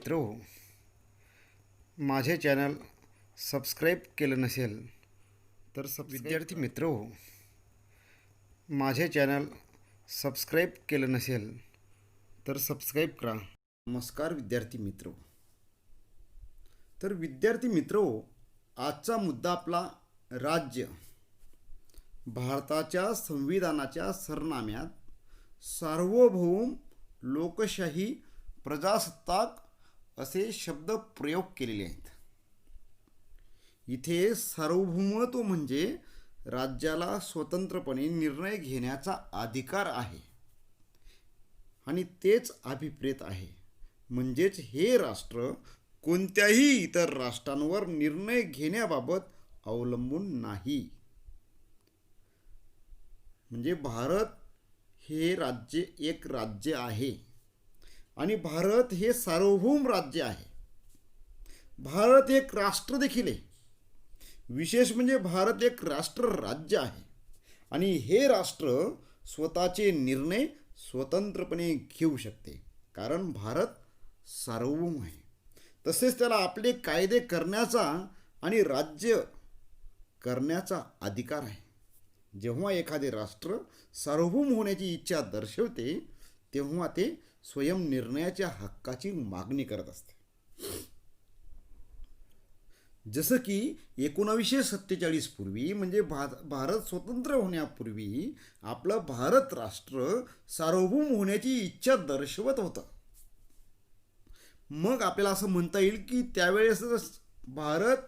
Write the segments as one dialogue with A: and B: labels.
A: मित्रहो, माझे channel subscribe केलं नसेल तर विद्यार्थी मित्रहो, माझे चॅनल सबस्क्राईब केलं नसेल तर सबस्क्राईब करा. नमस्कार विद्यार्थी मित्रहो. तर विद्यार्थी मित्रहो, आजचा मुद्दा आपला राज्य. भारताच्या संविधानाच्या सरनाम्यात सार्वभौम, लोकशाही, प्रजासत्ताक असे शब्द प्रयोग केलेले आहेत. इथे सार्वभौमत्व म्हणजे राज्याला स्वतंत्रपणे निर्णय घेण्याचा अधिकार आहे आणि तेच अभिप्रेत आहे. म्हणजेच हे राष्ट्र कोणत्याही इतर राष्ट्रांवर निर्णय घेण्याबाबत अवलंबून नाही. म्हणजे भारत हे राज्य एक राज्य आहे आणि भारत हे सार्वभौम राज्य आहे. भारत एक राष्ट्र देखील आहे. विशेष म्हणजे भारत एक राष्ट्र राज्य आहे आणि हे राष्ट्र स्वतःचे निर्णय स्वतंत्रपणे घेऊ शकते, कारण भारत सार्वभौम आहे. तसेच त्याला आपले कायदे करण्याचा आणि राज्य करण्याचा अधिकार आहे. जेव्हा एखादे राष्ट्र सार्वभौम होण्याची इच्छा दर्शवते तेव्हा ते स्वयंनिर्णयाच्या हक्काची मागणी करत असते. जसं की 1947 पूर्वी म्हणजे भारत स्वतंत्र होण्यापूर्वी आपलं भारत राष्ट्र सार्वभौम होण्याची इच्छा दर्शवत होतं. मग आपल्याला असं म्हणता येईल की त्यावेळेस भारत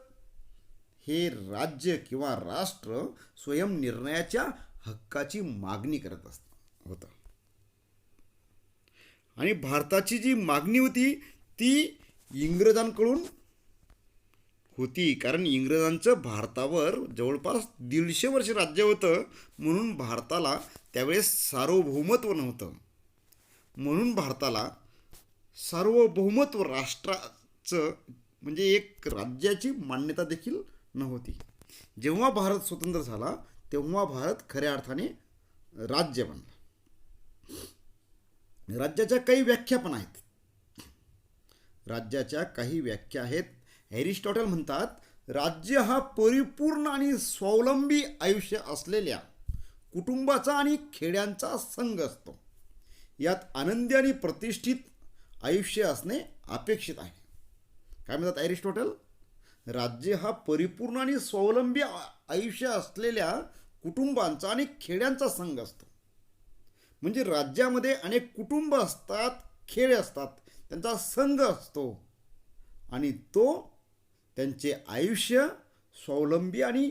A: हे राज्य किंवा राष्ट्र स्वयंनिर्णयाच्या हक्काची मागणी करत होतं. आणि भारताची जी मागणी होती ती इंग्रजांकडून होती, कारण इंग्रजांचं भारतावर जवळपास 150 वर्ष राज्य होतं. म्हणून भारताला त्यावेळेस सार्वभौमत्व नव्हतं. म्हणून भारताला सार्वभौमत्व राष्ट्राचं म्हणजे एक राज्याची मान्यता देखील नव्हती. जेव्हा भारत स्वतंत्र झाला तेव्हा भारत खऱ्या अर्थाने राज्य बनला. राज्याच्या काही व्याख्या पण आहेत. राज्याच्या काही व्याख्या आहेत. एरिस्टॉटल म्हणतात, राज्य हा परिपूर्ण आणि स्वावलंबी आयुष्य असलेल्या कुटुंबाचा आणि खेड्यांचा संघ असतो. यात आनंदी आणि प्रतिष्ठित आयुष्य असणे अपेक्षित आहे. काय म्हणतात एरिस्टॉटल? राज्य हा परिपूर्ण आणि स्वावलंबी आयुष्य असलेल्या कुटुंबांचा आणि खेड्यांचा संघ असतो. म्हणजे राज्यामध्ये अनेक कुटुंब असतात, खेडे असतात, त्यांचा संघ असतो आणि तो त्यांचे आयुष्य स्वावलंबी आणि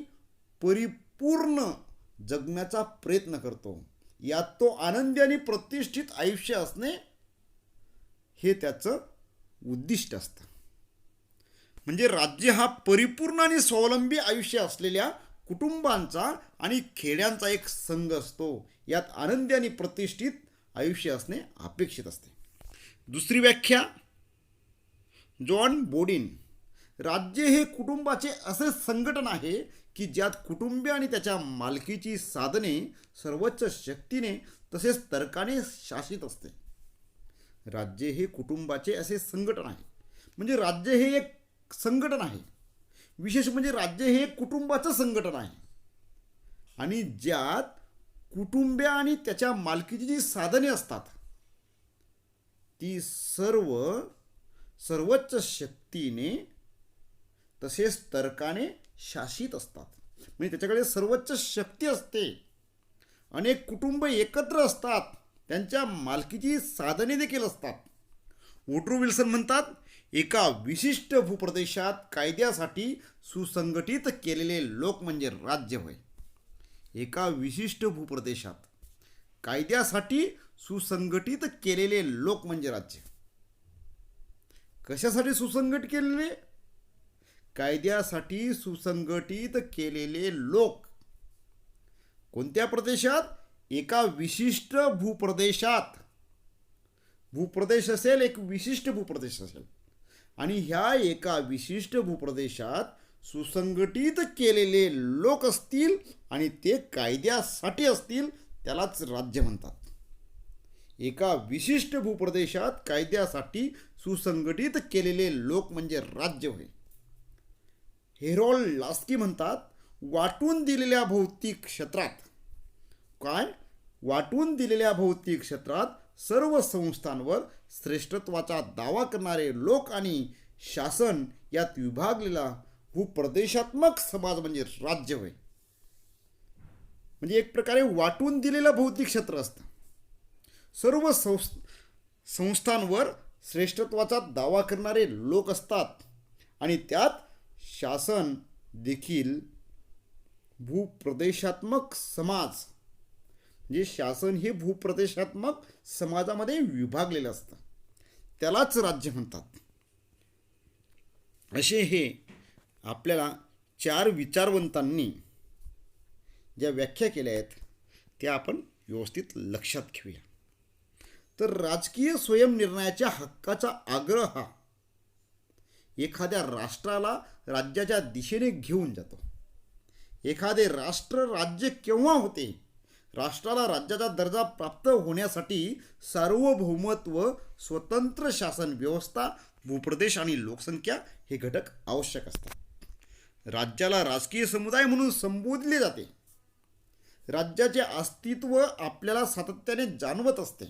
A: परिपूर्ण जगण्याचा प्रयत्न करतो. यात तो आनंदी आणि प्रतिष्ठित आयुष्य असणे हे त्याचं उद्दिष्ट असतं. म्हणजे राज्य हा परिपूर्ण आणि स्वावलंबी आयुष्य असलेल्या कुटुंबांचा आणि खेड्यांचा एक संघ असतो. यात आनंदी आणि प्रतिष्ठित आयुष्य असणे अपेक्षित असते. दुसरी व्याख्या जॉन बोडिन, राज्य हे कुटुंबाचे असे संघटन आहे की ज्यात कुटुंबीय आणि त्याच्या मालकीची साधने सर्वोच्च शक्तीने तसेच तर्काने शासित असते. राज्य हे कुटुंबाचे असे संघटन आहे. म्हणजे राज्य हे एक संघटन आहे. विशेष म्हणजे राज्य हे कुटुंबाचं संघटन आहे आणि ज्यात कुटुंबीय आणि त्याच्या मालकीची जी साधने असतात ती सर्वोच्च शक्तीने तसेच तर्काने शासित असतात. म्हणजे त्याच्याकडे सर्वोच्च शक्ती असते. अनेक कुटुंब एकत्र असतात, त्यांच्या मालकीची साधने देखील असतात. वुड्रो विल्सन म्हणतात, एका विशिष्ट भूप्रदेशात कायद्यासाठी सुसंघटित केलेले लोक म्हणजे राज्य होय. एका विशिष्ट भूप्रदेशात कायद्यासाठी सुसंघटित केलेले लोक म्हणजे राज्य. कशासाठी सुसंघटित केलेले? कायद्यासाठी सुसंघटित केलेले लोक. कोणत्या प्रदेशात? एका विशिष्ट भूप्रदेशात. भूप्रदेश असेल, एक विशिष्ट भूप्रदेश असेल आणि ह्या एका विशिष्ट भूप्रदेशात सुसंघटित केलेले लोक असतील आणि ते कायद्यासाठी असतील, त्यालाच राज्य म्हणतात. एका विशिष्ट भूप्रदेशात कायद्यासाठी सुसंघटित केलेले लोक म्हणजे राज्य होय. हेरोल्ड लास्की म्हणतात, वाटून दिलेल्या भौतिक क्षेत्रात काय वाटून दिलेल्या भौतिक क्षेत्रात सर्व संस्थांवर श्रेष्ठत्वाचा दावा करणारे लोक आणि शासन यात विभागलेला भूप्रदेशात्मक समाज म्हणजे राज्य होय. म्हणजे एक प्रकारे वाटून दिलेलं भौतिक क्षेत्र असतं. सर्व संस्थांवर श्रेष्ठत्वाचा दावा करणारे लोक असतात आणि त्यात शासन देखील भूप्रदेशात्मक समाज म्हणजे शासन हे भूप्रदेशात्मक समाजामध्ये विभागलेलं असतं. त्यालाच राज्य म्हणतात. असे हे आपल्याला चार विचारवंतांनी ज्या व्याख्या केल्या आहेत त्या आपण व्यवस्थित लक्षात घेऊया. तर राजकीय स्वयंनिर्णयाच्या हक्काचा आग्रह हा एखाद्या राष्ट्राला राज्याच्या दिशेने घेऊन जातो. एखादे राष्ट्र राज्य केव्हा होते? राष्ट्राला राज्याचा दर्जा प्राप्त होण्यासाठी सार्वभौमत्व, स्वतंत्र शासन व्यवस्था, भूप्रदेश आणि लोकसंख्या हे घटक आवश्यक असतात. राज्याला राजकीय समुदाय म्हणून संबोधले जाते. राज्याचे अस्तित्व आपल्याला सातत्याने जाणवत असते.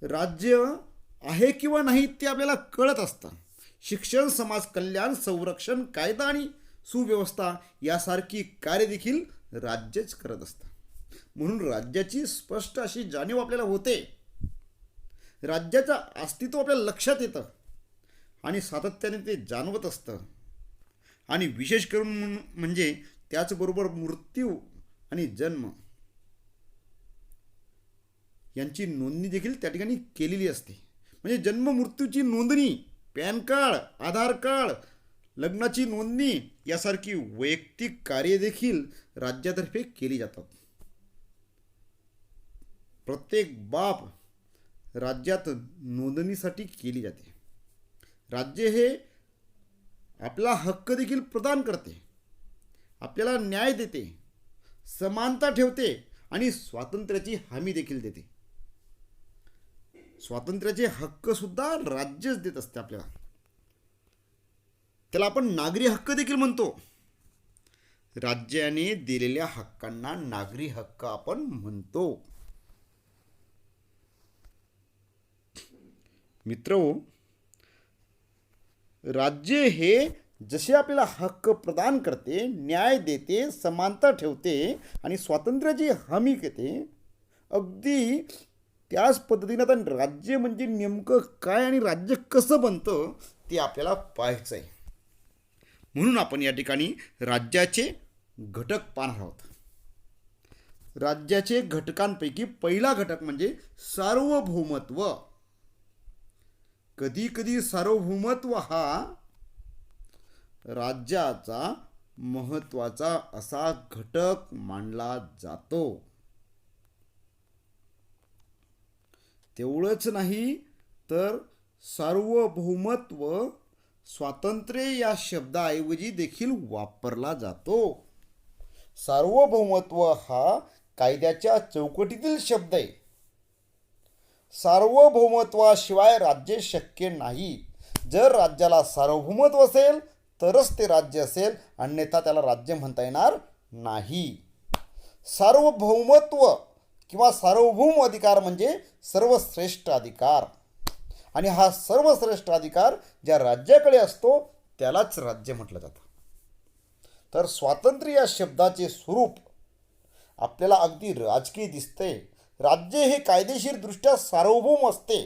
A: राज्य आहे किंवा नाही ते आपल्याला कळत असतं. शिक्षण, समाज कल्याण, संरक्षण, कायदा आणि सुव्यवस्था यासारखी कार्य देखील राज्यच करत असतं. म्हणून राज्याची स्पष्ट अशी जाणीव आपल्याला होते. राज्याचं अस्तित्व आपल्याला लक्षात येतं आणि सातत्याने ते जाणवत असतं. आणि विशेष करून म्हणजे त्याचबरोबर मृत्यू आणि जन्म यांची नोंदणी देखील त्या ठिकाणी केलेली असते. म्हणजे जन्म मृत्यूची नोंदणी, पॅन कार्ड, आधार कार्ड, लग्नाची नोंदणी यासारखी वैयक्तिक कार्य देखील राज्यातर्फे केली जातात. प्रत्येक बाब राज्यात नोंदणीसाठी केली जाते. राज्य हे आपला हक्क देखील प्रदान करते, आपल्याला न्याय देते, समानता ठेवते आणि स्वातंत्र्याची हमी देखील देते. स्वातंत्र्याचे हक्क सुद्धा राज्यच देत असते आपल्याला. त्याला आपण नागरी हक्क देखील म्हणतो. राज्याने दिलेल्या हक्कांना नागरी हक्क आपण म्हणतो. मित्रहो, राज्य हे जसे आपल्याला हक्क प्रदान करते, न्याय देते, समानता ठेवते आणि स्वातंत्र्याची हमी देते, अगदी त्याच पद्धतीने आता राज्य म्हणजे नेमकं काय आणि राज्य कसं बनतं ते आपल्याला पाहायचं आहे. म्हणून आपण या ठिकाणी राज्याचे घटक पाहणार आहोत. राज्याचे घटकांपैकी पहिला घटक म्हणजे सार्वभौमत्व. कधी कधी सार्वभौमत्व हा राज्याचा महत्त्वाचा असा घटक मानला जातो. तेवढंच नाही तर सार्वभौमत्व स्वातंत्र्य या शब्दाऐवजी देखील वापरला जातो. सार्वभौमत्व हा कायद्याच्या चौकटीतील शब्द आहे. सार्वभौमत्वाशिवाय राज्य शक्य नाही. जर राज्याला सार्वभौमत्व असेल तरच ते राज्य असेल, अन्यथा त्याला राज्य म्हणता येणार नाही. सार्वभौमत्व किंवा सार्वभौम अधिकार म्हणजे सर्वश्रेष्ठ अधिकार आणि हा सर्वश्रेष्ठ अधिकार ज्या राज्याकडे असतो त्यालाच राज्य म्हटलं जातं. तर स्वातंत्र्य या शब्दाचे स्वरूप आपल्याला अगदी राजकीय दिसते. राज्य हे कायदेशीरदृष्ट्या सार्वभौम असते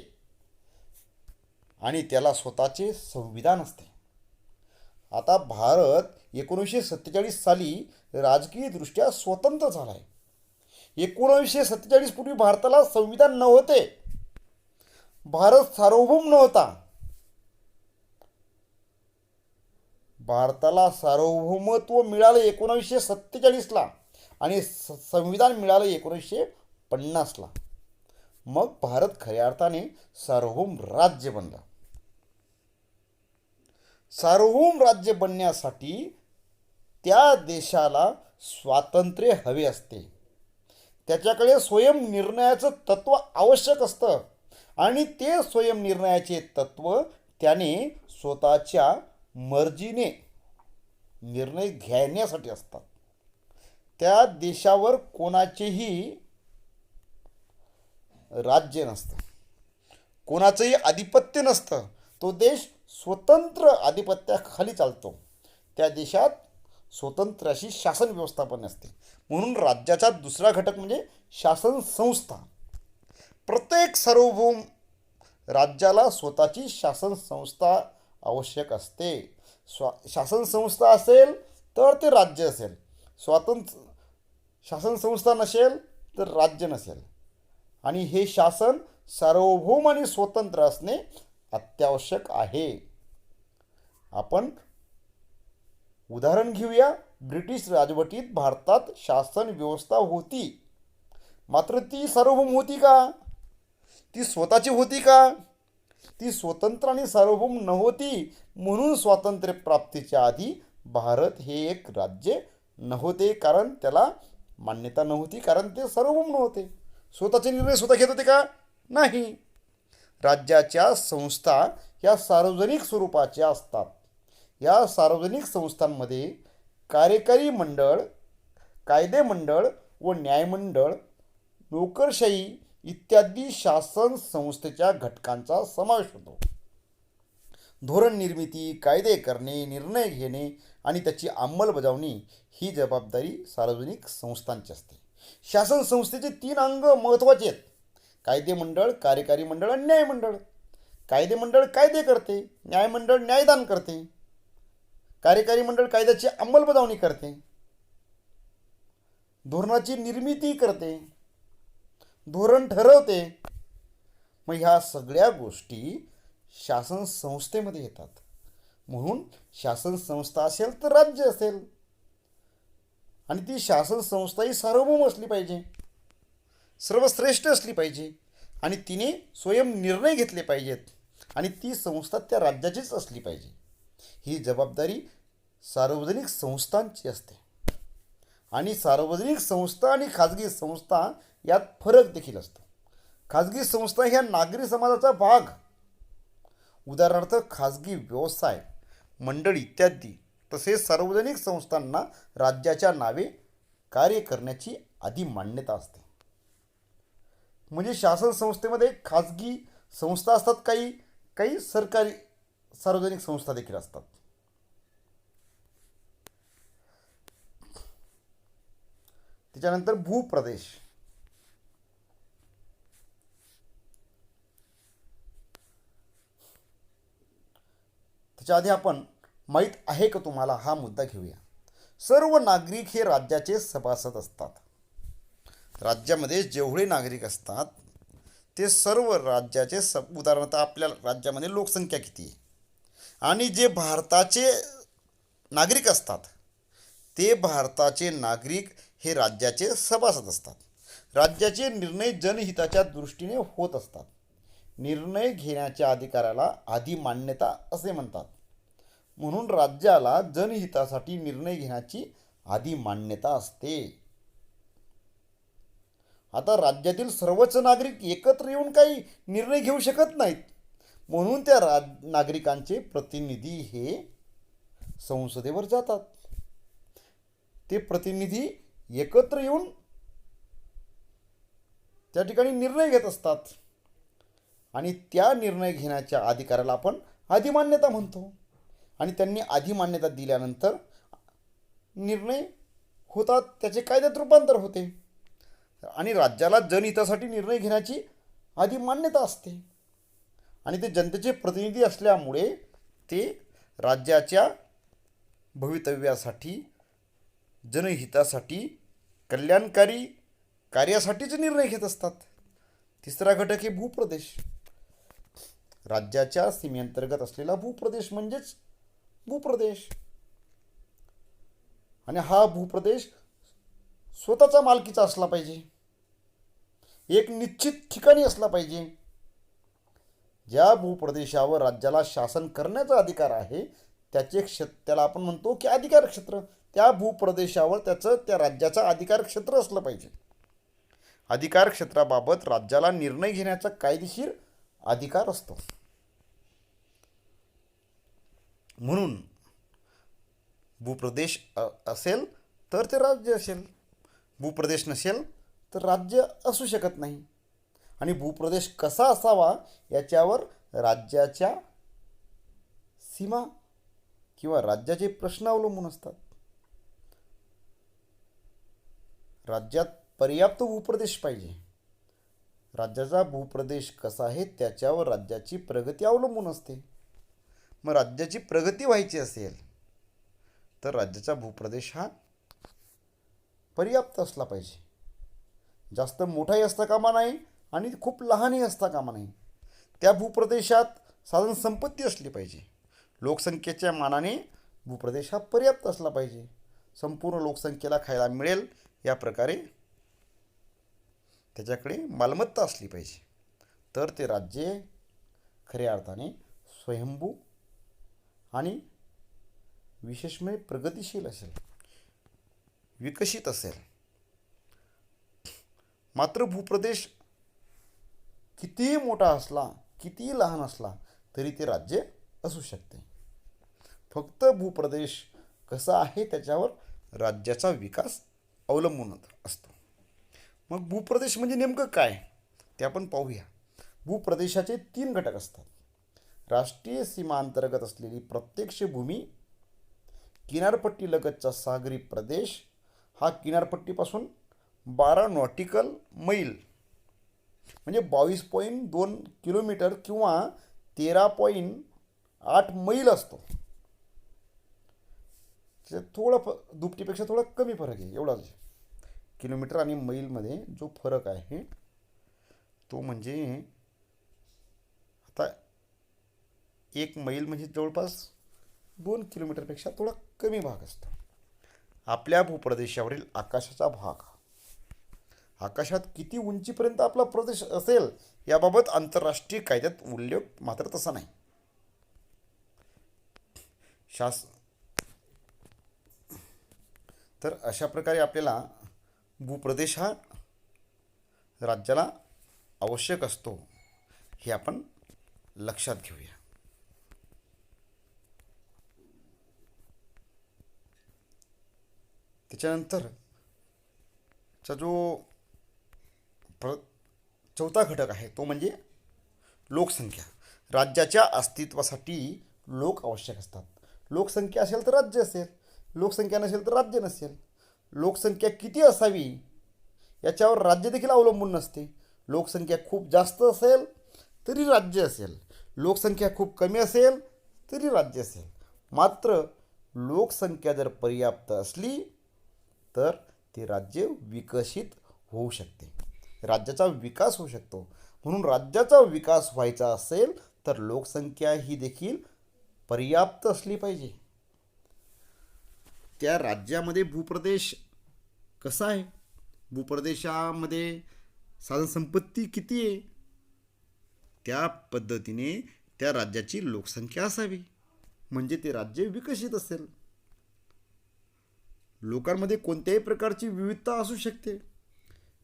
A: आणि त्याला स्वतःचे संविधान असते. आता भारत 1947 साली राजकीयदृष्ट्या स्वतंत्र झाला आहे. 1947 पूर्वी भारताला संविधान नव्हते. भारत सार्वभौम नव्हता. भारताला सार्वभौमत्व मिळालं 1947ला आणि संविधान मिळालं 1950ला. मग भारत खऱ्या अर्थाने सार्वभौम राज्य बनला. सार्वभौम राज्य बनण्यासाठी त्या देशाला स्वातंत्र्य हवे असते. त्याच्याकडे स्वयंनिर्णयाचं तत्त्व आवश्यक असतं आणि ते स्वयंनिर्णयाचे तत्त्व त्याने स्वतःच्या मर्जीने निर्णय घेण्यासाठी असतात. त्या देशावर कोणाचेही राज्य नसतं, कोणाचंही आधिपत्य नसतं. तो देश स्वतंत्र आधिपत्याखाली चालतो. त्या देशात स्वतंत्र अशी शासन व्यवस्थापन असते. म्हणून राज्याचा दुसरा घटक म्हणजे शासन संस्था. प्रत्येक सार्वभौम राज्याला स्वतःची शासन संस्था आवश्यक असते. शासन संस्था असेल तर ते राज्य असेल, स्वातंत्र्य शासन संस्था नसेल तर राज्य नसेल. आणि हे शासन सार्वभौम आणि स्वतंत्र असणे अत्यावश्यक आहे. आपण उदाहरण घेऊया. ब्रिटिश राजवटीत भारतात शासन व्यवस्था होती, मात्र ती सार्वभौम होती का? ती स्वतःची होती का? ती स्वतंत्र आणि सार्वभौम नव्हती. म्हणून स्वातंत्र्य प्राप्तीच्या आधी भारत हे एक राज्य नव्हते, कारण त्याला मान्यता नव्हती, कारण ते सार्वभौम नव्हते. स्वतःचे निर्णय स्वतः घेत होते का? नाही. राज्याच्या संस्था या सार्वजनिक स्वरूपाच्या असतात. या सार्वजनिक संस्थांमध्ये कार्यकारी मंडळ, कायदे मंडळ व न्यायमंडळ, नोकरशाही इत्यादी शासन संस्थेच्या घटकांचा समावेश होतो. धोरण निर्मिती, कायदे करणे, निर्णय घेणे आणि त्याची अंमलबजावणी ही जबाबदारी सार्वजनिक संस्थांची असते. शासन संस्थेचे 3 अंग महत्त्वाचे आहेत: कायदे मंडळ, कार्यकारी मंडळ आणि न्यायमंडळ. कायदे मंडळ कायदे करते, न्यायमंडळ न्यायदान करते, कार्यकारी मंडळ कायद्याची अंमलबजावणी करते, धोरणाची निर्मिती करते, धोरण ठरवते. मग ह्या सगळ्या गोष्टी शासन संस्थेमध्ये येतात. म्हणून शासन संस्था असेल तर राज्य असेल, आणि ती शासन संस्था ही सार्वभौम असली पाहिजे, सर्वश्रेष्ठ असली पाहिजे, आणि तिने स्वयं निर्णय घेतले पाहिजेत, आणि ती संस्था त्या राज्याचीच असली पाहिजे. ही जबाबदारी सार्वजनिक संस्थांची असते. आणि सार्वजनिक संस्था आणि खाजगी संस्था यात फरक देखील असतो. खाजगी संस्था ह्या नागरी समाजाचा भाग, उदाहरणार्थ खाजगी व्यवसाय मंडळ इत्यादी. तसेच सार्वजनिक संस्थांना राज्याच्या नावे कार्य करण्याची आधी मान्यता असते. म्हणजे शासन संस्थेमध्ये खाजगी संस्था असतात, काही सरकारी सार्वजनिक संस्था देखील असतात. त्याच्यानंतर भूप्रदेश. त्याच्या आधी आपण माहीत आहे का तुम्हाला हा मुद्दा घेऊया. सर्व नागरिक हे राज्याचे सभासद असतात. राज्यामध्ये जेवढे नागरिक असतात ते सर्व राज्याचे उदाहरणार्थ आपल्या राज्यामध्ये लोकसंख्या किती आहे, आणि जे भारताचे नागरिक असतात ते भारताचे नागरिक हे राज्याचे सभासद असतात. राज्याचे निर्णय जनहिताच्या दृष्टीने होत असतात. निर्णय घेण्याच्या अधिकाराला आधी मान्यता असे म्हणतात. म्हणून राज्याला जनहितासाठी निर्णय घेण्याची आधी मान्यता असते. आता राज्यातील सर्वच नागरिक एकत्र येऊन काही निर्णय घेऊ शकत नाहीत. म्हणून त्या नागरिकांचे प्रतिनिधी हे संसदेवर जातात. ते प्रतिनिधी एकत्र येऊन त्या ठिकाणी निर्णय घेत असतात, आणि त्या निर्णय घेण्याच्या अधिकाराला आपण अधिमान्यता म्हणतो. आणि त्यांनी अधिमान्यता दिल्यानंतर निर्णय होतात, त्याचे कायद्यात रूपांतर होते, आणि राज्याला जनहितासाठी निर्णय घेण्याची अधिमान्यता असते. आणि ते जनतेचे प्रतिनिधी असल्यामुळे ते राज्याच्या भवितव्यासाठी, जनहितासाठी, कल्याणकारी कार्यासाठीचे निर्णय घेत असतात. तिसरा घटक आहे भूप्रदेश. राज्याच्या सीमेअंतर्गत असलेला भूप्रदेश म्हणजेच भूप्रदेश. आणि हा भूप्रदेश स्वतःचा मालकीचा असला पाहिजे, एक निश्चित ठिकाणी असला पाहिजे. ज्या भूप्रदेशावर राज्याला शासन करण्याचा अधिकार आहे त्याला आपण म्हणतो की अधिकार क्षेत्र. त्या भूप्रदेशावर त्या राज्याचा अधिकार क्षेत्र असलं पाहिजे. अधिकार क्षेत्राबाबत राज्याला निर्णय घेण्याचा कायदेशीर अधिकार असतो. म्हणून भूप्रदेश असेल तर ते राज्य असेल, भूप्रदेश नसेल तर राज्य असू शकत नाही. आणि भूप्रदेश कसा असावा याच्यावर राज्याच्या सीमा किंवा राज्याचे प्रश्न अवलंबून असतात. राज्यात पर्याप्त भूप्रदेश पाहिजे. राज्याचा भूप्रदेश कसा आहे त्याच्यावर राज्याची प्रगती अवलंबून असते. मग राज्याची प्रगती व्हायची असेल तर राज्याचा भूप्रदेश हा पर्याप्त असला पाहिजे. जास्त मोठाही असता कामा नाही आणि खूप लहानही असता कामा नाही. त्या भूप्रदेशात साधन संपत्ती असली पाहिजे. लोकसंख्येच्या मानाने भूप्रदेश हा पर्याप्त असला पाहिजे. संपूर्ण लोकसंख्येला खायला मिळेल या प्रकारे त्याच्याकडे मालमत्ता असली पाहिजे. तर ते राज्य खऱ्या अर्थाने स्वयंभू आणि विशेष म्हणजे प्रगतिशील असेल, विकसित असेल. मात्र भूप्रदेश कितीही मोठा असला, कितीही लहान असला तरी ते राज्य असू शकते. फक्त भूप्रदेश कसा आहे त्याच्यावर राज्याचा विकास अवलंबून असतो. मग भूप्रदेश म्हणजे नेमकं काय ते आपण पाहूया. भूप्रदेशाचे 3 घटक असतात. राष्ट्रीय सीमांतर्गत असलेली प्रत्यक्ष भूमी, किनारपट्टीलगतचा सागरी प्रदेश हा किनारपट्टीपासून 12 नॉटिकल मैल म्हणजे 22.2 किलोमीटर किंवा 13.8 मैल असतो. थोडं दुपटीपेक्षा थोडा कमी फरक आहे एवढाच. किलोमीटर आणि मैलमध्ये जो फरक आहे तो म्हणजे आता 1 मैल म्हणजे जवळपास 2 किलोमीटरपेक्षा थोडा कमी भाग असतो. आपल्या भूप्रदेशावरील आकाशाचा भाग, आकाशात किती उंचीपर्यंत आपला प्रदेश असेल याबाबत आंतरराष्ट्रीय कायद्यात उल्लेख मात्र तसा नाही. तर अशा प्रकारे आपल्याला भूप्रदेश हा राज्याला आवश्यक असतो हे आपण लक्षात घेऊया. त्याच्यानंतरचा जो चौथा घटक आहे तो म्हणजे लोकसंख्या. राज्याच्या अस्तित्वासाठी लोक आवश्यक असतात. लोकसंख्या असेल तर राज्य असेल, लोकसंख्या नसेल तर राज्य नसेल. लोकसंख्या किती असावी याच्यावर राज्य देखील अवलंबून नसते. लोकसंख्या खूप जास्त असेल तरी राज्य असेल, लोकसंख्या खूप कमी असेल तरी राज्य असेल. मात्र लोकसंख्या जर पर्याप्त असली तर ते राज्य विकसित होऊ शकते, राज्याचा विकास होऊ शकतो. म्हणून राज्याचा विकास व्हायचा असेल तर लोकसंख्या ही देखील पर्याप्त असली पाहिजे. त्या राज्यामध्ये भूप्रदेश कसा आहे, भूप्रदेशामध्ये साधनसंपत्ती किती आहे, त्या पद्धतीने त्या राज्याची लोकसंख्या असावी म्हणजे ते राज्य विकसित असेल. लोकांमध्ये कोणत्याही प्रकारची विविधता असू शकते.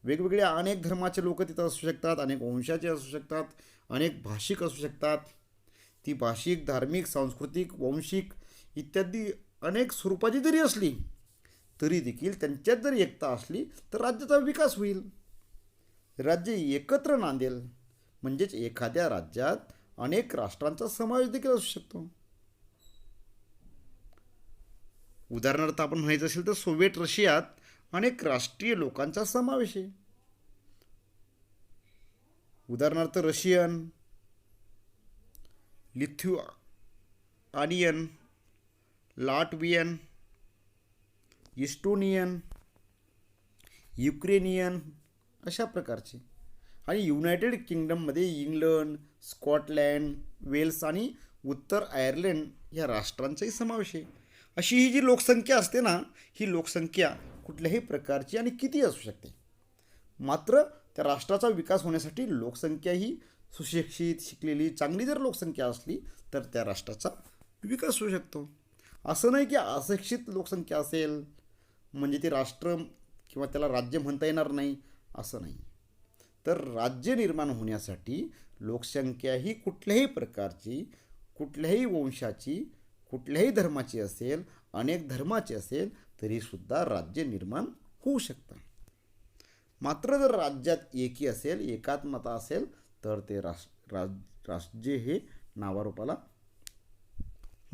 A: वेगवेगळ्या अनेक धर्माचे लोक तिथं असू शकतात, अनेक वंशाचे असू शकतात, अनेक भाषिक असू शकतात. ती भाषिक, धार्मिक, सांस्कृतिक, वंशिक इत्यादी अनेक स्वरूपाची जरी असली तरी देखील त्यांच्यात जर एकता असली तर राज्याचा विकास होईल, राज्य एकत्र नांदेल. म्हणजेच एखाद्या राज्यात अनेक राष्ट्रांचा समावेश देखील असू शकतो. उदाहरणार्थ आपण म्हणायचं असेल तर सोव्हिएट रशियात अनेक राष्ट्रीय लोकांचा समावेश आहे. उदाहरणार्थ Russian, Lithuanian, Latvian, Estonian, Ukrainian अशा प्रकारचे. आणि युनायटेड किंगडममध्ये इंग्लंड, स्कॉटलँड, वेल्स आणि उत्तर आयर्लंड या राष्ट्रांचाही समावेश आहे. अशी ही जी लोकसंख्या असते ना, ही लोकसंख्या कुठल्याही प्रकारची आणि किती असू शकते. मात्र त्या राष्ट्राचा विकास होण्यासाठी लोकसंख्या ही सुशिक्षित, शिकलेली, चांगली जर लोकसंख्या असली तर त्या राष्ट्राचा विकास होऊ शकतो. असं नाही की अशिक्षित लोकसंख्या असेल म्हणजे ते राष्ट्र किंवा त्याला राज्य म्हणता येणार नाही, असं नाही. तर राज्य निर्माण होण्यासाठी लोकसंख्या ही कुठल्याही प्रकारची, कुठल्याही वंशाची, कुठल्याही धर्माची असेल, अनेक धर्माची असेल, तरीसुद्धा राज्य निर्माण होऊ शकतं. मात्र जर राज्यात एकी असेल, एकात्मता असेल, तर ते राज्य हे नावारूपाला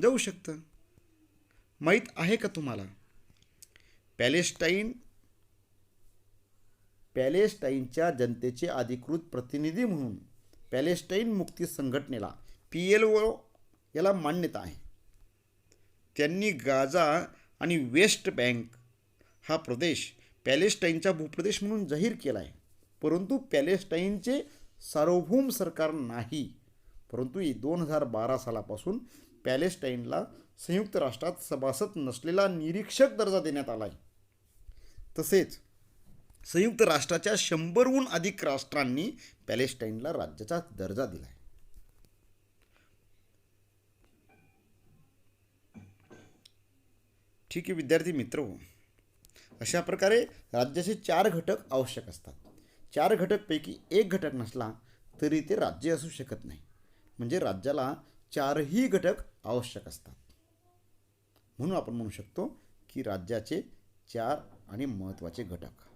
A: जाऊ शकतं. माहीत आहे का तुम्हाला, पॅलेस्टाईनच्या जनतेचे अधिकृत प्रतिनिधी म्हणून पॅलेस्टाईन मुक्ती संघटनेला PLO याला मान्यता आहे. त्यांनी गाझा आणि वेस्ट बँक हा प्रदेश पॅलेस्टाईनचा भूप्रदेश म्हणून जाहीर केला आहे. परंतु पॅलेस्टाईनचे सार्वभौम सरकार नाही. परंतु 2012 सालापासून पॅलेस्टाईनला संयुक्त राष्ट्रात सभासद नसलेला निरीक्षक दर्जा देण्यात आला आहे. तसेच संयुक्त राष्ट्राच्या 100हून अधिक राष्ट्रांनी पॅलेस्टाईनला राज्याचा दर्जा दिला आहे. ठीक आहे विद्यार्थी मित्र, अशा प्रकारे राज्याचे 4 घटक आवश्यक असतात. 4 घटकपैकी एक घटक नसला तरी ते राज्य असू शकत नाही. म्हणजे राज्याला 4ही घटक आवश्यक असतात. म्हणून आपण म्हणू शकतो की राज्याचे 4 आणि महत्त्वाचे घटक.